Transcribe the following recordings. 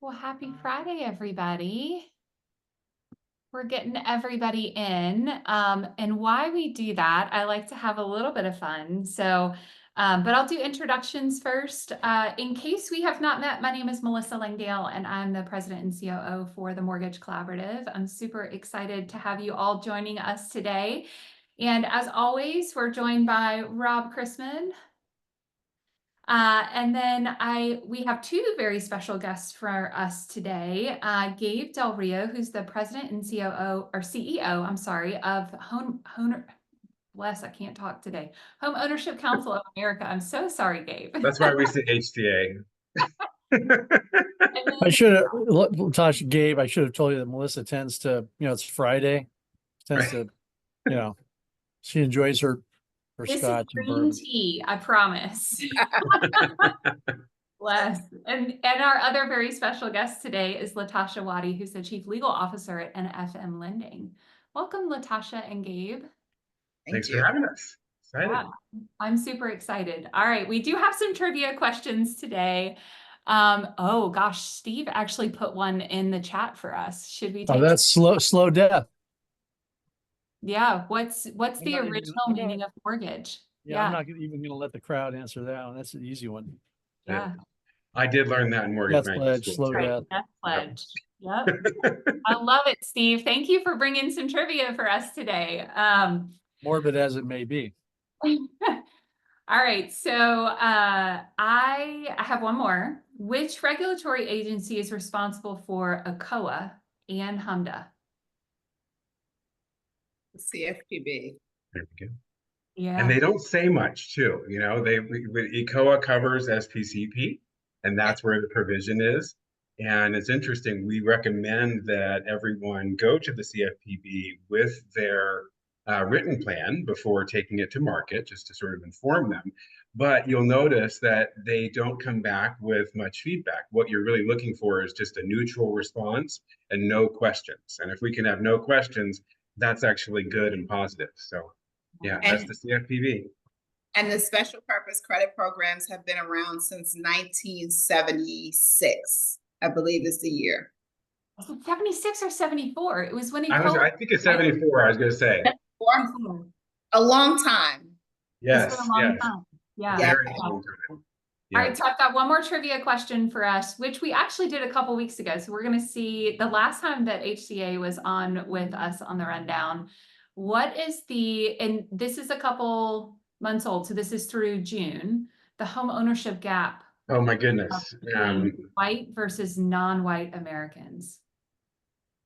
Well, happy Friday, everybody. We're getting everybody in. And why we do that, I like to have a little bit of fun. But I'll do introductions first. In case we have not met, my name is Melissa Langdale, and I'm the president and COO for the Mortgage Collaborative. I'm super excited to have you all joining us today. And as always, we're joined by Rob Chrisman. We have two very special guests for us today. Gabe Del Rio, who's the president and CEO, I'm sorry, of I can't talk today. Home Ownership Council of America. I'm so sorry, Gabe. That's why we say HTA. I should have, Latasha, Gabe, I should have told you that Melissa tends to, it's Friday, tends to, she enjoys her This scotch is and green bourbon. tea, I promise. Bless. And our other very special guest today is Latasha Waddy, who's the Chief Legal Officer at NFM Lending. Welcome, Latasha and Gabe. Thanks for having us. Excited. Yeah, I'm super excited. All right, we do have some trivia questions today. Oh gosh, Steve actually put one in the chat for us. Should we take that's slow death. Yeah, what's the original meaning of mortgage? Yeah, I'm not even going to let the crowd answer that one. That's an easy one. Yeah. I did learn that in mortgage Death pledge, slow death. Death pledge. Yep. I love it, Steve. Thank you for bringing some trivia for us today. Morbid as it may be. All right, so I have one more. Which regulatory agency is responsible for ACOA and HMDA? CFPB. There we go. Yeah. And they don't say much too. ECOA covers SPCP, and that's where the provision is. And it's interesting, we recommend that everyone go to the CFPB with their written plan before taking it to market, just to sort of inform them. But you'll notice that they don't come back with much feedback. What you're really looking for is just a neutral response and no questions. And if we can have no questions, that's actually good and positive. So yeah, that's the CFPB. And the special purpose credit programs have been around since 1976, I believe is the year. Was it 76 or 74? It was when he I think it's 74, I was going to say. A long time. Yes, it's been a long time. Yeah. Very long time. Yeah. All right, so I've got one more trivia question for us, which we actually did a couple weeks ago. So we're going to see the last time that HCA was on with us on the rundown. What is and this is a couple months old, so this is through June, the home ownership gap. Oh my goodness. White versus non-white Americans.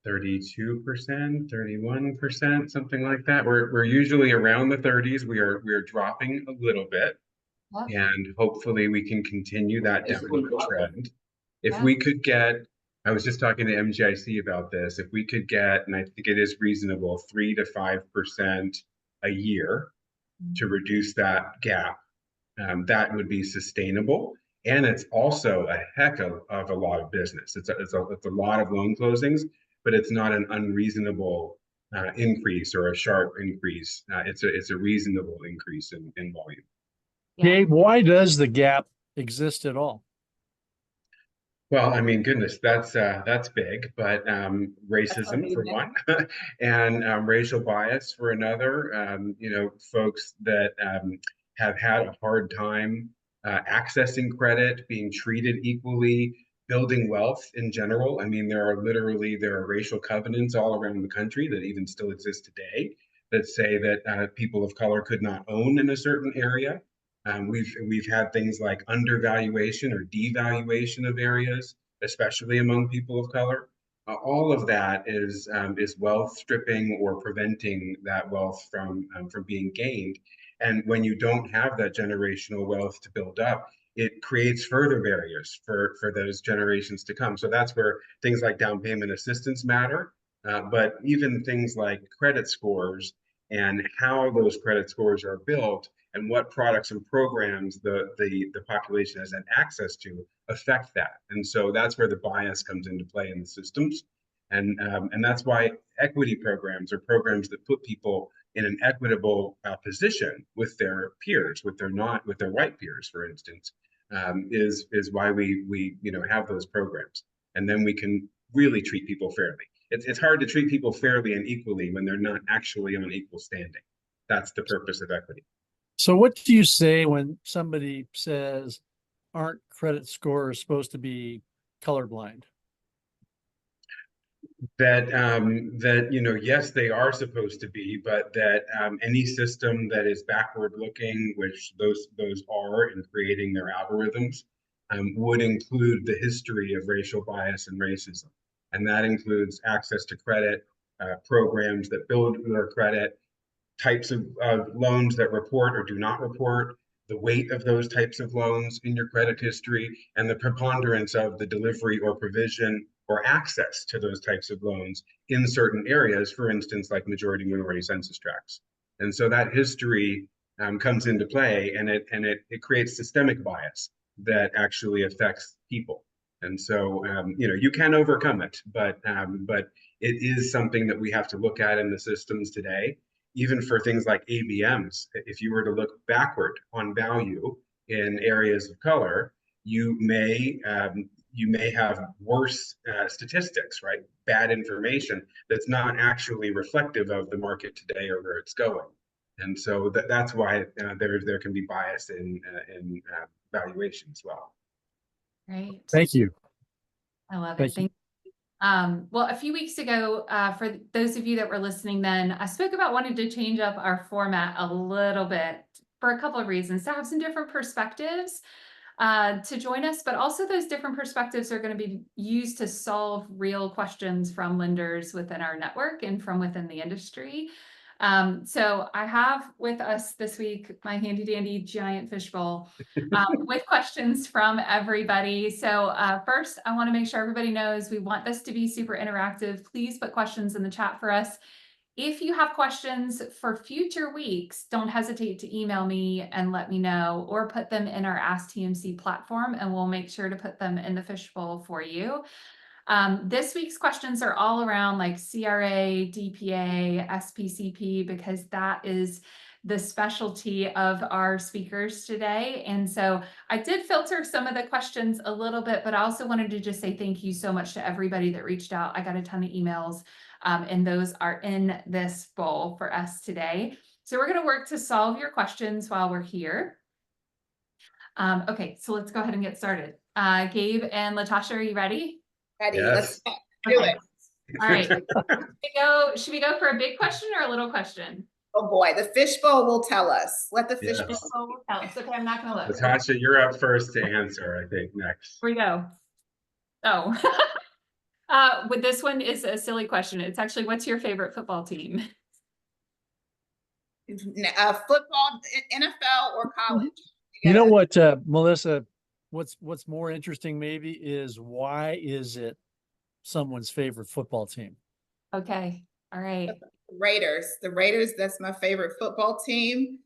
32%, 31%, something like that. We're usually around the 30s. We are dropping a little bit. And hopefully we can continue that downward trend. If we could get, I was just talking to MGIC about this, if we could get, and I think it is reasonable, 3 to 5% a year to reduce that gap, that would be sustainable. And it's also a heck of a lot of business. It's a lot of loan closings, but it's not an unreasonable increase or a sharp increase. It's a reasonable increase in volume. Yeah. Gabe, why does the gap exist at all? Well, I mean, goodness, that's big, but racism for one, and racial bias for another. Folks that have had a hard time accessing credit, being treated equally, building wealth in general. I mean, there are racial covenants all around the country that even still exist today that say that people of color could not own in a certain area. We've had things like undervaluation or devaluation of areas, especially among people of color. All of that is wealth stripping or preventing that wealth from being gained. And when you don't have that generational wealth to build up, it creates further barriers for those generations to come. So that's where things like down payment assistance matter, but even things like credit scores and how those credit scores are built and what products and programs the population has had access to affect that. And so that's where the bias comes into play in the systems. And that's why equity programs are programs that put people in an equitable position with their peers, with their white peers, for instance, is why we have those programs. and then we can really treat people fairly. It's hard to treat people fairly and equally when they're not actually on equal standing. That's the purpose of equity. So what do you say when somebody says, aren't credit scores supposed to be colorblind? That yes, they are supposed to be, but that any system that is backward looking, which those are in creating their algorithms, would include the history of racial bias and racism, and that includes access to credit, programs that build their credit, types of loans that report or do not report, the weight of those types of loans in your credit history, and the preponderance of the delivery or provision or access to those types of loans in certain areas, for instance, like majority minority census tracts. And so that history comes into play, and it creates systemic bias that actually affects people. And so you can overcome it, but it is something that we have to look at in the systems today. Even for things like ABMs, if you were to look backward on value in areas of color, you may have worse statistics, right? Bad information that's not actually reflective of the market today or where it's going. And so that's why there can be bias in valuation as well. Right. Thank you. I love it. Thank you. Well, a few weeks ago, for those of you that were listening then, I spoke about wanting to change up our format a little bit for a couple of reasons, to have some different perspectives to join us, but also those different perspectives are going to be used to solve real questions from lenders within our network and from within the industry. So I have with us this week my handy dandy giant fishbowl with questions from everybody. So first, I want to make sure everybody knows we want this to be super interactive. Please put questions in the chat for us. If you have questions for future weeks, don't hesitate to email me and let me know, or put them in our Ask TMC platform, and we'll make sure to put them in the fishbowl for you. This week's questions are all around like CRA, DPA, SPCP, because that is the specialty of our speakers today. And so I did filter some of the questions a little bit, but I also wanted to just say thank you so much to everybody that reached out. I got a ton of emails, and those are in this bowl for us today. So we're going to work to solve your questions while we're here. Okay, so let's go ahead and get started. Gabe and Latasha, are you ready? Ready? Yes. Let's do it. All right. Should we go for a big question or a little question? Oh boy, the fishbowl will tell us. Let the Yes. fishbowl will tell us. Okay, I'm not gonna look. Latasha, you're up first to answer, I think, next. Here we go. Oh. But this one is a silly question. It's actually, what's your favorite football team? Football, NFL, or college. You know what, Melissa, what's more interesting maybe is, why is it someone's favorite football team? Okay. All right. Raiders. The Raiders, that's my favorite football team.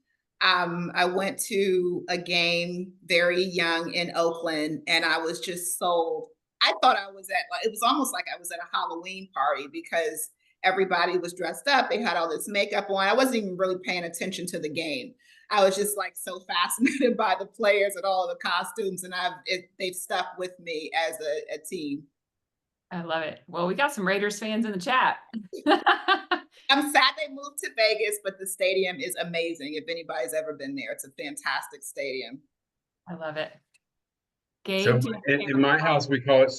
I went to a game very young in Oakland, and I was just sold. I thought I was at, it was almost like I was at a Halloween party, because everybody was dressed up. They had all this makeup on. I wasn't even really paying attention to the game. I was just like so fascinated by the players and all of the costumes, and they've stuck with me as a team. I love it. Well, we got some Raiders fans in the chat. I'm sad they moved to Vegas, but the stadium is amazing. If anybody's ever been there, it's a fantastic stadium. I love it. Gabe, so in my house, we call it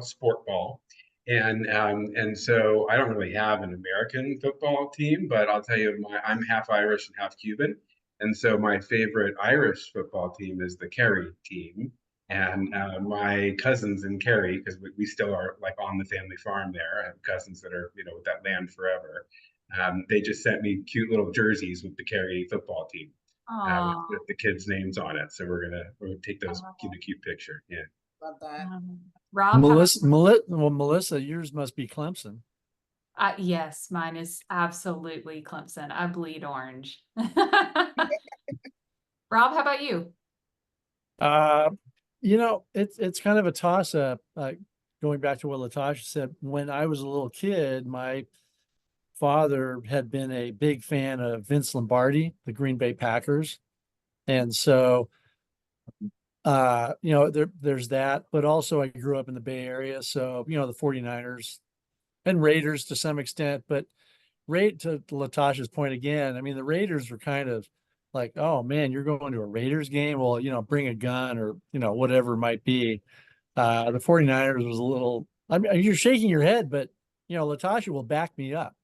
sport ball, and so I don't really have an American football team, but I'll tell you, I'm half Irish and half Cuban, and so my favorite Irish football team is the Kerry team. And my cousins in Kerry, because we still are like on the family farm there. I have cousins that are, with that land forever. They just sent me cute little jerseys with the Kerry football team, with the kids' names on it. So we're gonna take those, a cute picture. Yeah. Love that. Rob, Melissa, yours must be Clemson. Yes, mine is absolutely Clemson. I bleed orange. Rob, how about you? It's kind of a toss up. Going back to what Latasha said, when I was a little kid, my father had been a big fan of Vince Lombardi, the Green Bay Packers. And so there's that, but also I grew up in the Bay Area. So, the 49ers and Raiders to some extent, but to Latasha's point again, I mean, the Raiders were kind of like, oh man, you're going to a Raiders game. Well, bring a gun or, whatever it might be. The 49ers was a little, I mean, you're shaking your head, but Latasha will back me up.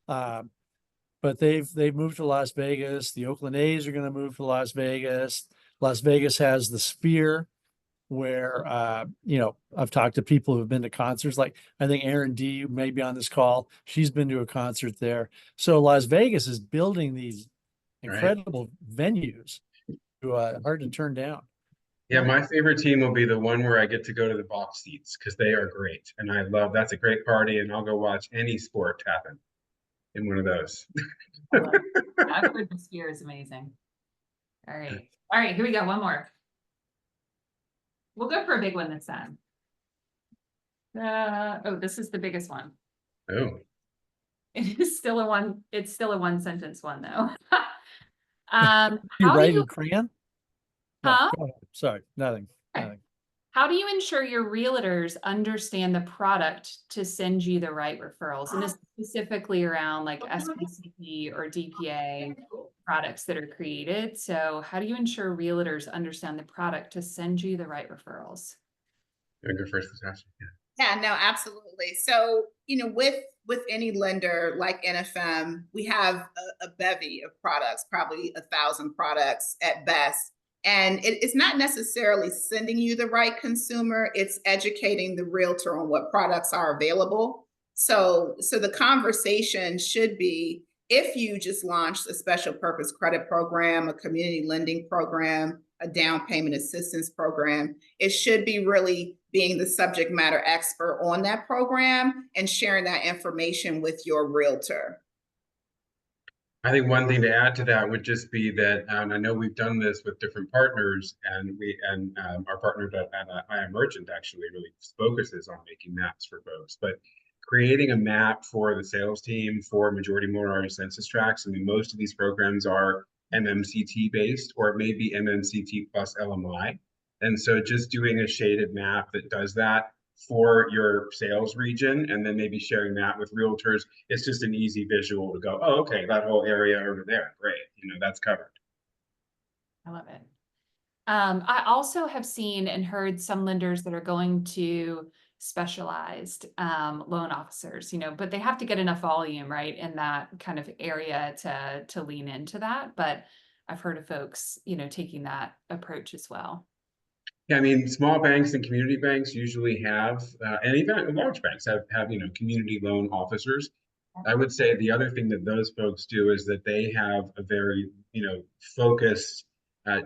But they've moved to Las Vegas. The Oakland A's are going to move to Las Vegas. Las Vegas has the Sphere, where I've talked to people who have been to concerts. Like I think Erin D may be on this call. She's been to a concert there. So Las Vegas is building these incredible venues. Hard to turn down. Yeah, my favorite team will be the one where I get to go to the box seats because they are great. And that's a great party, and I'll go watch any sport happen in one of those. I've heard the Sphere is amazing. All right, here we go. One more. We'll go for a big one this time. This is the biggest one. Oh. It's still a one sentence one though. You write in crayon? Huh? No, sorry, nothing. How do you ensure your realtors understand the product to send you the right referrals? And this is specifically around like SPCP or DPA products that are created. So how do you ensure realtors understand the product to send you the right referrals? You want to go first, Latasha? Yeah, no, absolutely. So, with any lender like NFM, we have a bevy of products, probably 1,000 products at best. And it's not necessarily sending you the right consumer, it's educating the realtor on what products are available. So the conversation should be, if you just launched a special purpose credit program, a community lending program, a down payment assistance program, it should be really being the subject matter expert on that program and sharing that information with your realtor. I think one thing to add to that would just be that, and I know we've done this with different partners, and our partner at I Am Merchant actually really focuses on making maps for folks. But creating a map for the sales team for majority motor census tracts. I mean, most of these programs are MMCT based, or maybe MMCT plus LMI. And so just doing a shaded map that does that for your sales region, and then maybe sharing that with realtors, it's just an easy visual to go, oh, okay, that whole area over there, great, that's covered. I love it. I also have seen and heard some lenders that are going to specialized loan officers, but they have to get enough volume, right, in that kind of area to lean into that. But I've heard of folks, taking that approach as well. Yeah, I mean, small banks and community banks usually have, and even large banks have community loan officers. I would say the other thing that those folks do is that they have a very, focused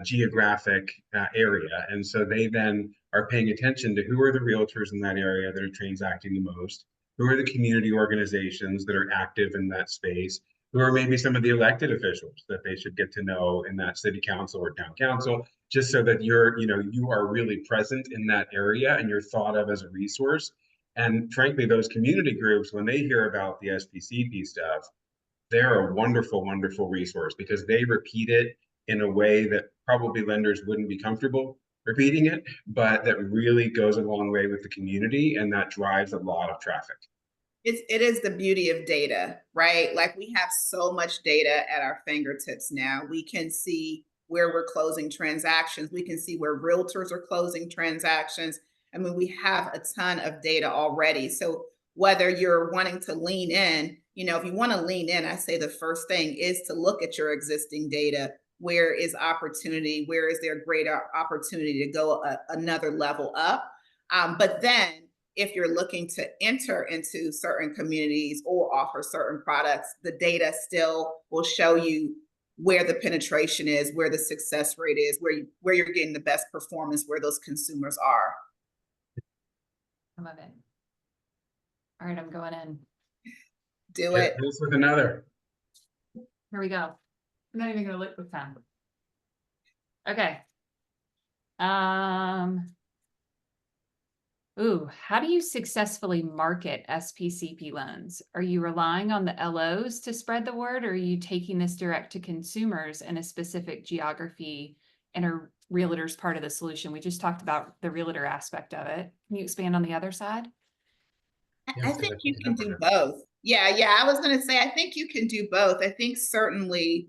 geographic area. And so they then are paying attention to who are the realtors in that area that are transacting the most, who are the community organizations that are active in that space, who are maybe some of the elected officials that they should get to know in that city council or town council, just so that you are really present in that area and you're thought of as a resource. And frankly, those community groups, when they hear about the SPCP stuff, they're a wonderful, wonderful resource because they repeat it in a way that probably lenders wouldn't be comfortable repeating it, but that really goes a long way with the community, and that drives a lot of traffic. It is the beauty of data, right? Like, we have so much data at our fingertips now. We can see where we're closing transactions. We can see where realtors are closing transactions. I mean, we have a ton of data already. So whether you're wanting to lean in, if you want to lean in, I say the first thing is to look at your existing data. Where is opportunity? Where is there greater opportunity to go another level up? But then, if you're looking to enter into certain communities or offer certain products, the data still will show you where the penetration is, where the success rate is, where you're getting the best performance, where those consumers are. I love it. All right, I'm going in. Do it. This with another. Here we go. I'm not even gonna look this time. Okay. How do you successfully market SPCP loans? Are you relying on the LOs to spread the word, or are you taking this direct to consumers in a specific geography and are realtors part of the solution? We just talked about the realtor aspect of it. Can you expand on the other side? Yeah, I so think that's you picking can up on do that. both. Yeah, I was going to say, I think you can do both. I think certainly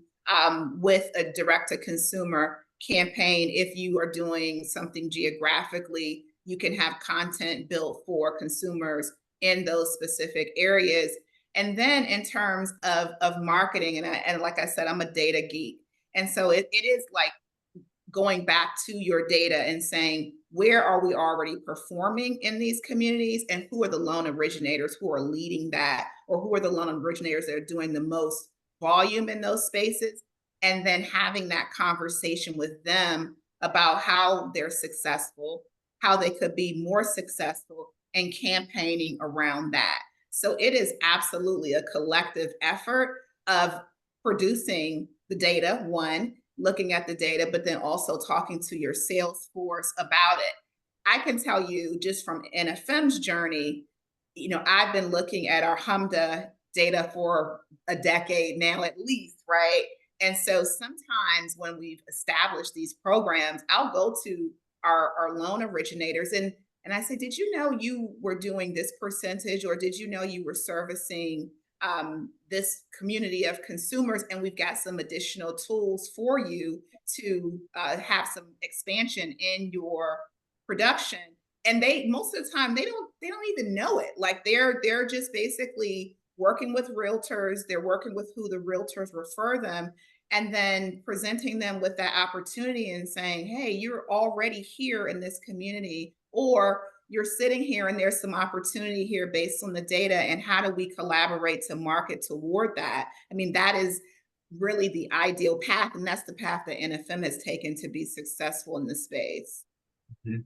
with a direct to consumer campaign, if you are doing something geographically, you can have content built for consumers in those specific areas. And then in terms of marketing, and like I said, I'm a data geek. And so it is like going back to your data and saying, where are we already performing in these communities, and who are the loan originators who are leading that, or who are the loan originators that are doing the most volume in those spaces, and then having that conversation with them about how they're successful, how they could be more successful, and campaigning around that. So it is absolutely a collective effort of producing the data, one, looking at the data, but then also talking to your sales force about it. I can tell you just from NFM's journey, I've been looking at our HMDA data for a decade now, at least, right? And so sometimes when we've established these programs, I'll go to our loan originators and I say, did you know you were doing this percentage, or did you know you were servicing this community of consumers, and we've got some additional tools for you to have some expansion in your production. And they, most of the time, they don't even know it. Like they're just basically working with realtors, they're working with who the realtors refer them, and then presenting them with that opportunity and saying, hey, you're already here in this community, or you're sitting here and there's some opportunity here based on the data, and how do we collaborate to market toward that? I mean, that is really the ideal path, and that's the path that NFM has taken to be successful in this space. Mm-hmm.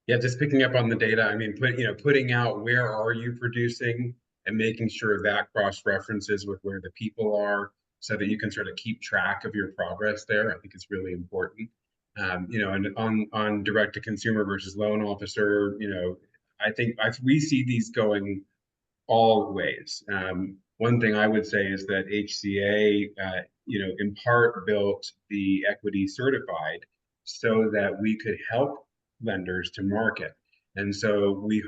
Yeah, just picking up on the data. I mean, putting out where are you producing and making sure that cross references with where the people are, so that you can sort of keep track of your progress there. I think it's really important. And on direct to consumer versus loan officer, I think we see these going all ways. One thing I would say is that HCA, in part built the equity certified so that we could help lenders to market. And so we've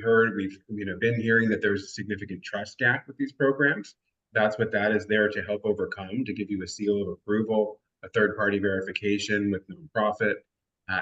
been hearing that there's a significant trust gap with these programs. That's what that is there to help overcome, to give you a seal of approval, a third-party verification with nonprofit.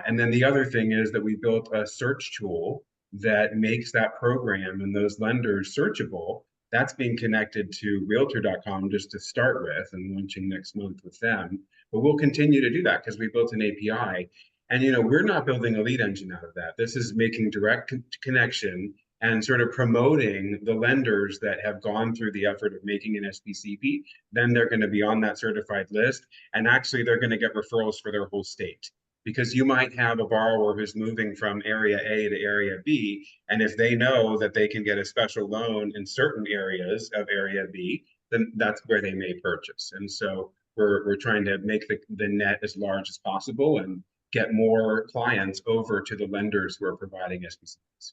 And then the other thing is that we built a search tool that makes that program and those lenders searchable. That's being connected to realtor.com just to start with, and launching next month with them. But we'll continue to do that because we built an API. And we're not building a lead engine out of that. This is making direct connection and sort of promoting the lenders that have gone through the effort of making an SPCP. Then they're going to be on that certified list, and actually they're going to get referrals for their whole state. Because you might have a borrower who's moving from area A to area B, and if they know that they can get a special loan in certain areas of area B, then that's where they may purchase. And so we're trying to make the net as large as possible and get more clients over to the lenders who are providing SPCs.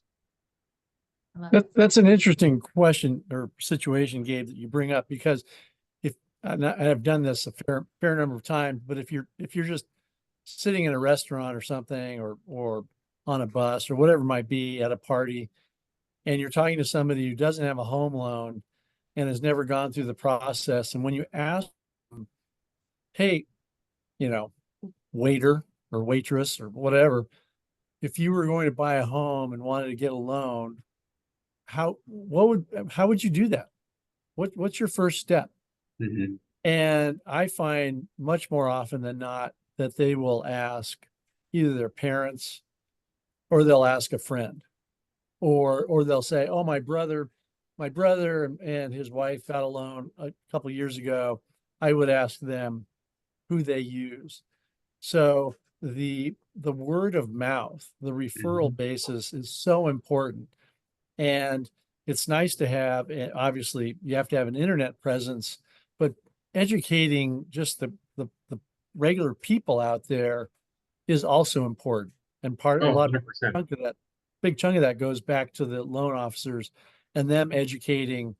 That's an interesting question or situation, Gabe, that you bring up, because I've done this a fair number of times, but if you're just sitting in a restaurant or something, or on a bus or whatever it might be at a party, and you're talking to somebody who doesn't have a home loan and has never gone through the process, and when you ask them, hey, waiter or waitress or whatever, if you were going to buy a home and wanted to get a loan, how would you do that? What's your first step? Mm-hmm. And I find much more often than not that they will ask either their parents, or they'll ask a friend, or they'll say, oh, my brother and his wife got a loan a couple of years ago. I would ask them who they use. So the word of mouth, the referral basis is so important. And it's nice to have, obviously you have to have an internet presence, but educating just the regular people out there is also important. And a lot of big chunk of that goes back to the loan officers and them educating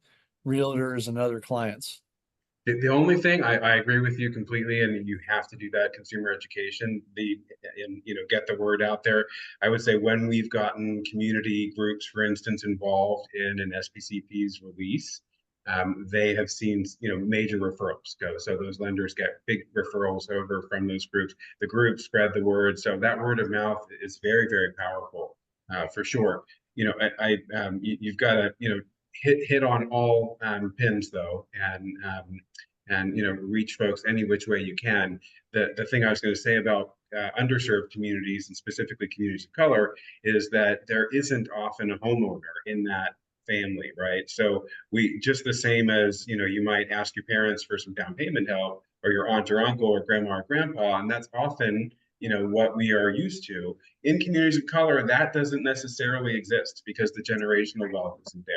realtors and other clients. The only thing I agree with you completely, and you have to do that consumer education, and get the word out there. I would say when we've gotten community groups, for instance, involved in an SPCP's release, they have seen major referrals go. So those lenders get big referrals over from those groups. The groups spread the word, so that word of mouth is very, very powerful, for sure. You've got to hit on all pins though, and reach folks any which way you can. The thing I was going to say about underserved communities, and specifically communities of color, is that there isn't often a homeowner in that family, right? So we, just the same as you might ask your parents for some down payment help, or your aunt or uncle or grandma or grandpa, and that's often what we are used to. In communities of color, that doesn't necessarily exist because the generational wealth isn't there,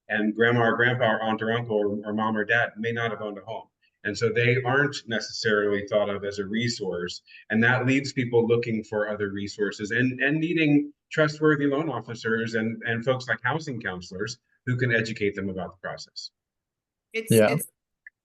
and grandma or grandpa or aunt or uncle or mom or dad may not have owned a home. And so they aren't necessarily thought of as a resource. And that leaves people looking for other resources, and needing trustworthy loan officers and folks like housing counselors who can educate them about the process. It's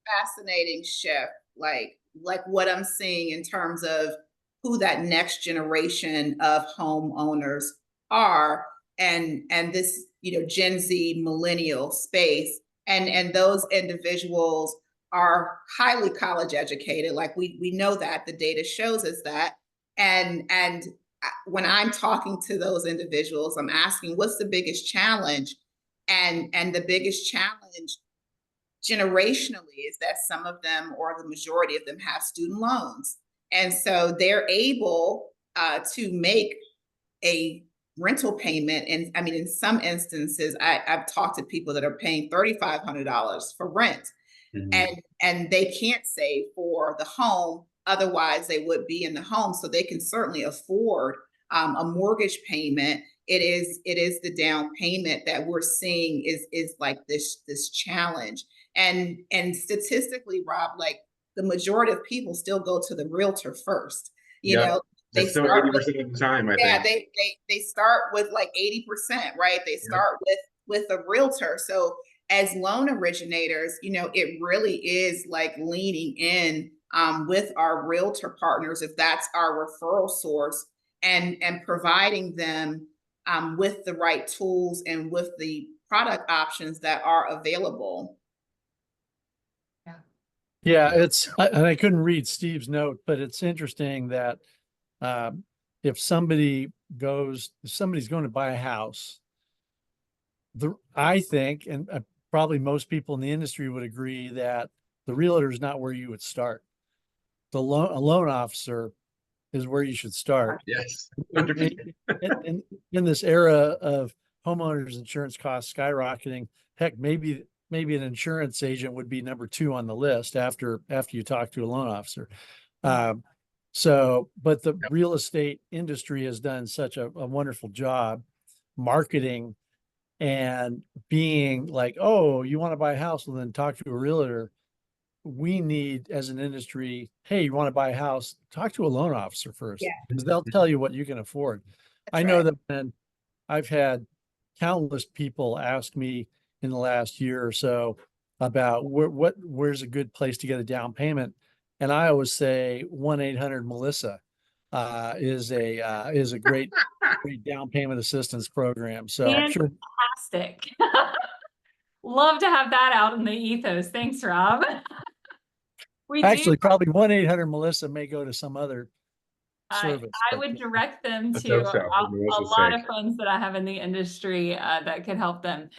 fascinating shift, like what I'm seeing in terms of who that next generation of homeowners are, and this Gen Z millennial space, and those individuals are highly college educated. Like we know that the data shows us that, and when I'm talking to those individuals, I'm asking what's the biggest challenge, and the biggest challenge generationally is that some of them, or the majority of them, have student loans, and so they're able to make a rental payment. And I mean, in some instances, I've talked to people that are paying $3,500 for rent, Mm-hmm. and they can't save for the home, otherwise they would be in the home. So they can certainly afford a mortgage payment. It is the down payment that we're seeing is like this challenge. And statistically, Rob, like the majority of people still go to the realtor first. They That's still start 80% of the time, I yeah, think. they start with like 80%, right? They start with a realtor. So as loan originators, it really is like leaning in with our realtor partners, if that's our referral source, and providing them with the right tools and with the product options that are available. Yeah, and I couldn't read Steve's note, but it's interesting that if somebody's going to buy a house, I think, and probably most people in the industry would agree, that the realtor is not where you would start. A loan officer is where you should start. Yes. In this era of homeowners insurance costs skyrocketing, heck, maybe an insurance agent would be number 2 on the list after you talk to a loan officer. But the real estate industry has done such a wonderful job marketing and being like, oh, you want to buy a house? Well, then talk to a realtor. We need, as an industry, hey, you want to buy a house? Talk to a loan officer first, because they'll tell you what you can afford. I know that when I've had countless people ask me in the last year or so about where's a good place to get a down payment, and I always say 1-800-Melissa is a great down payment assistance program. So I'm sure. Fantastic. Love to have that out in the ethos. Thanks, Rob. Actually, probably 1-800-Melissa may go to some other service. I would direct them Let's to hope so, for a Melissa's lot sake. of friends that I have in the industry that could help them.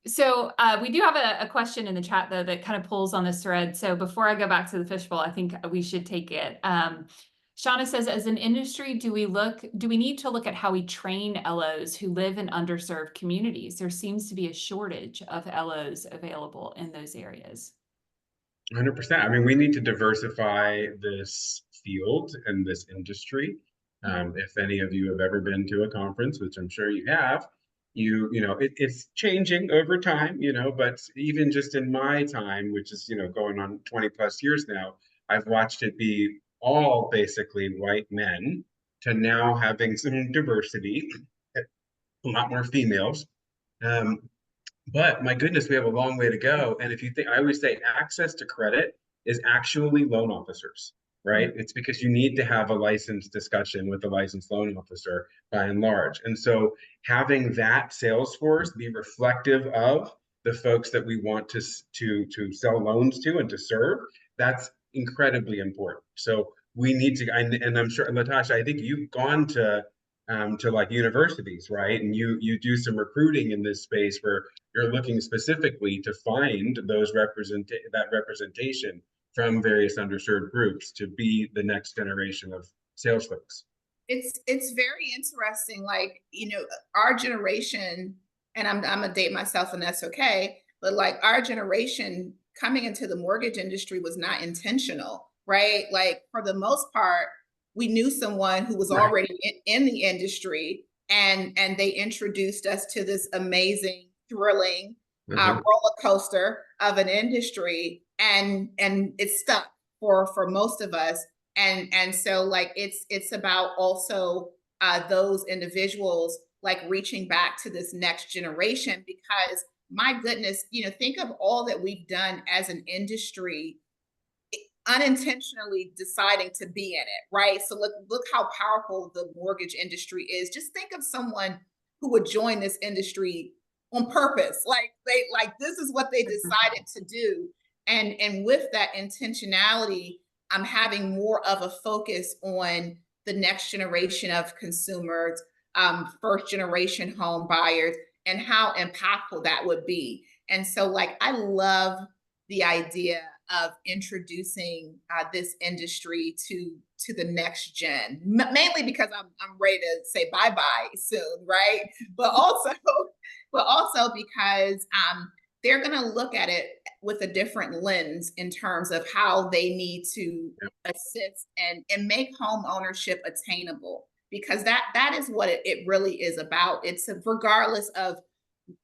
So we do have a question in the chat, though, that kind of pulls on this thread. So before I go back to the fishbowl, I think we should take it. Shauna says, as an industry, do we need to look at how we train LOs who live in underserved communities? There seems to be a shortage of LOs available in those areas. 100%. I mean, we need to diversify this field and this industry. If any of you have ever been to a conference, which I'm sure you have, it's changing over time, but even just in my time, which is, going on 20 plus years now, I've watched it be all basically white men to now having some diversity, a lot more females. But my goodness, we have a long way to go. And if you think, I always say access to credit is actually loan officers, right? It's because you need to have a licensed discussion with a licensed loan officer by and large. And so having that sales force be reflective of the folks that we want to sell loans to and to serve, that's incredibly important. So we need to, and I'm sure, Latasha, I think you've gone to like universities, right? And you do some recruiting in this space where you're looking specifically to find those representation from various underserved groups to be the next generation of sales folks. It's very interesting. Like, our generation, and I'm gonna date myself, and that's okay. But like our generation coming into the mortgage industry was not intentional, right? Like for the most part, we knew someone who was already in the industry, and they introduced us to this amazing, thrilling roller coaster of an industry, and it stuck for most of us. And so like it's about also those individuals like reaching back to this next generation, because my goodness, think of all that we've done as an industry unintentionally deciding to be in it, right? So look how powerful the mortgage industry is. Just think of someone who would join this industry on purpose. Like this is what they decided to do. And with that intentionality, I'm having more of a focus on the next generation of consumers, first generation home buyers, and how impactful that would be. And so like I love the idea of introducing this industry to the next gen, mainly because I'm ready to say bye bye soon, right? But also because they're going to look at it with a different lens in terms of how they need to assist and make home ownership attainable, because that is what it really is about. It's regardless of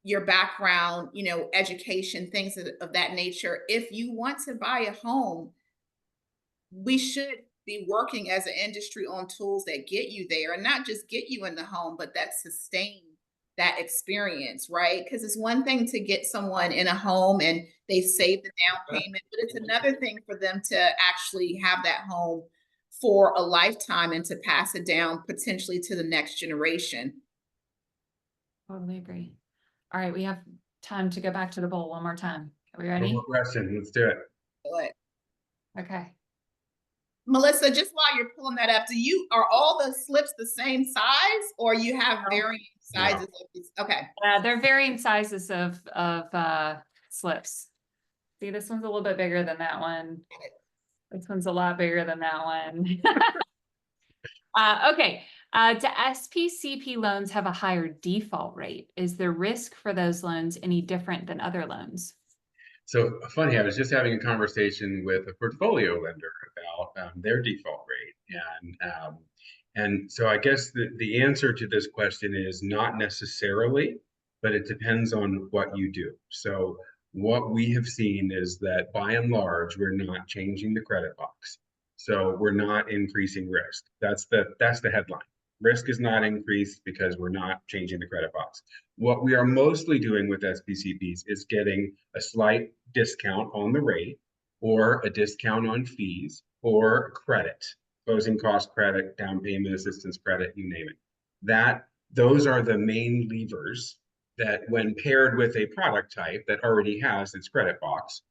your background, education, things of that nature. If you want to buy a home, we should be working as an industry on tools that get you there, and not just get you in the home, but that sustain that experience, right? Because it's one thing to get someone in a home and they save the down payment, but it's another thing for them to actually have that home for a lifetime and to pass it down potentially to the next generation. Totally agree. All right, we have time to go back to the bowl one more time. Are we ready? One more question. Let's do it. Okay. Melissa, just while you're pulling that up, are all the slips the same size, or you have varying sizes of these? Okay. They're varying sizes of slips. See, this one's a little bit bigger than that one. This one's a lot bigger than that one. Okay. Do SPCP loans have a higher default rate? Is the risk for those loans any different than other loans? So funny, I was just having a conversation with a portfolio lender about their default rate, and so I guess the answer to this question is not necessarily, but it depends on what you do. So what we have seen is that by and large, we're not changing the credit box. So we're not increasing risk. That's the headline. Risk is not increased because we're not changing the credit box. What we are mostly doing with SPCPs is getting a slight discount on the rate, or a discount on fees, or credit, closing cost credit, down payment assistance credit, you name it. Those are the main levers that, when paired with a product type that already has its credit box,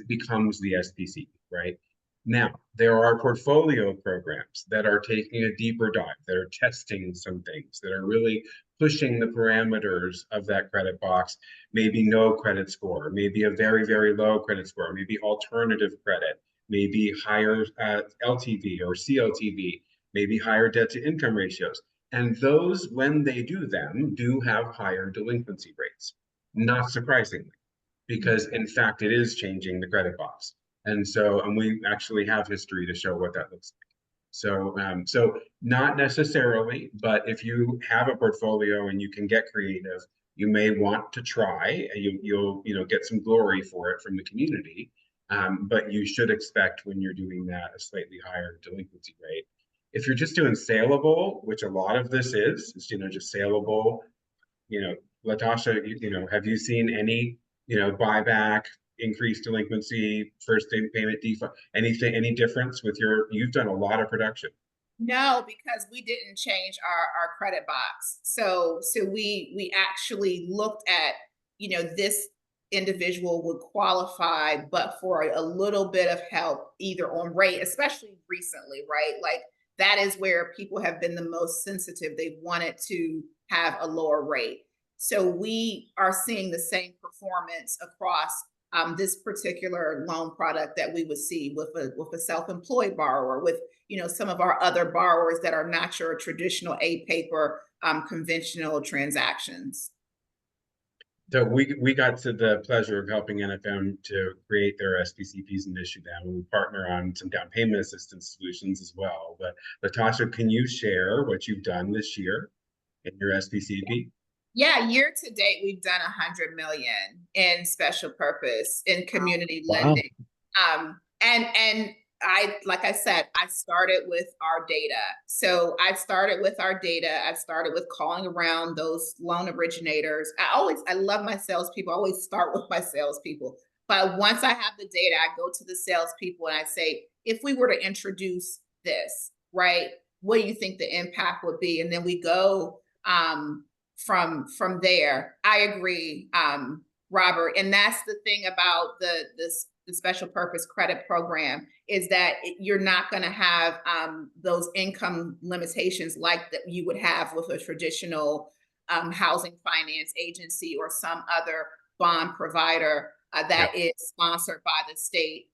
becomes the SPCP, right? Now, there are portfolio programs that are taking a deeper dive, that are testing some things, that are really pushing the parameters of that credit box. Maybe no credit score, maybe a very, very low credit score, maybe alternative credit, maybe higher LTV or CLTV, maybe higher debt to income ratios. And those, when they do them, do have higher delinquency rates, not surprisingly, because in fact, it is changing the credit box. And we actually have history to show what that looks like. So not necessarily, but if you have a portfolio and you can get creative, you may want to try, and you'll get some glory for it from the community. But you should expect, when you're doing that, a slightly higher delinquency rate. If you're just doing saleable, which a lot of this is just saleable, Latasha, have you seen any, buyback, increased delinquency, first day payment default, anything, any difference with you've done a lot of production? No, because we didn't change our credit box. So we actually looked at, this individual would qualify, but for a little bit of help either on rate, especially recently, right? Like that is where people have been the most sensitive. They wanted to have a lower rate. So we are seeing the same performance across this particular loan product that we would see with a self-employed borrower, with some of our other borrowers that are not your traditional paper conventional transactions. So we got to the pleasure of helping NFM to create their SPCPs and issue them. And we partner on some down payment assistance solutions as well. But Latasha, can you share what you've done this year in your SPCP? Yeah, year to date, we've done 100 million in special purpose in community lending. And like I said, I started with our data. So I started with our data. I started with calling around those loan originators. I love my salespeople. I always start with my salespeople. But once I have the data, I go to the salespeople and I say, if we were to introduce this, right, what do you think the impact would be? And then we go from there. I agree, Robert. And that's the thing about the special purpose credit program, is that you're not going to have those income limitations like that you would have with a traditional housing finance agency or some other bond provider that is sponsored by the state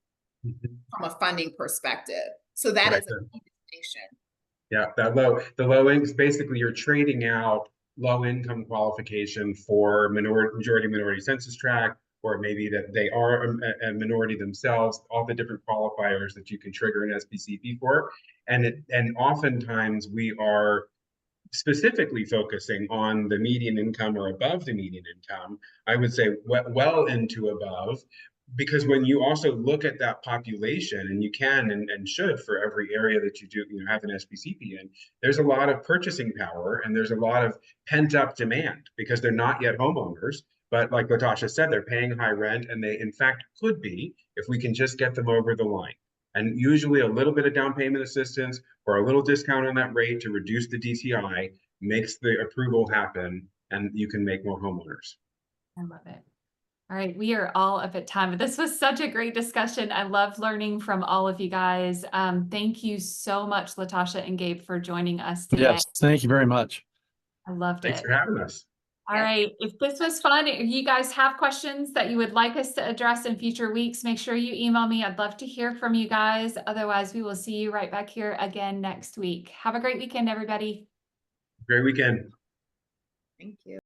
from a funding perspective. So that is a key distinction. Yeah, the low income, basically you're trading out low income qualification for majority census tract, or maybe that they are a minority themselves, all the different qualifiers that you can trigger an SPCP for. And oftentimes we are specifically focusing on the median income or above the median income. I would say well into above, because when you also look at that population, and you can and should for every area that you do, have an SPCP in, there's a lot of purchasing power and there's a lot of pent up demand because they're not yet homeowners. But like Latasha said, they're paying high rent, and they in fact could be if we can just get them over the line. And usually a little bit of down payment assistance or a little discount on that rate to reduce the DTI makes the approval happen, and you can make more homeowners. I love it. All right, we are all up at time, but this was such a great discussion. I love learning from all of you guys. Thank you so much, Latasha and Gabe, for joining us today. Yes, thank you very much. I loved it. Thanks for having us. All right, if this was fun, if you guys have questions that you would like us to address in future weeks, make sure you email me. I'd love to hear from you guys. Otherwise, we will see you right back here again next week. Have a great weekend, everybody. Great weekend. Thank you.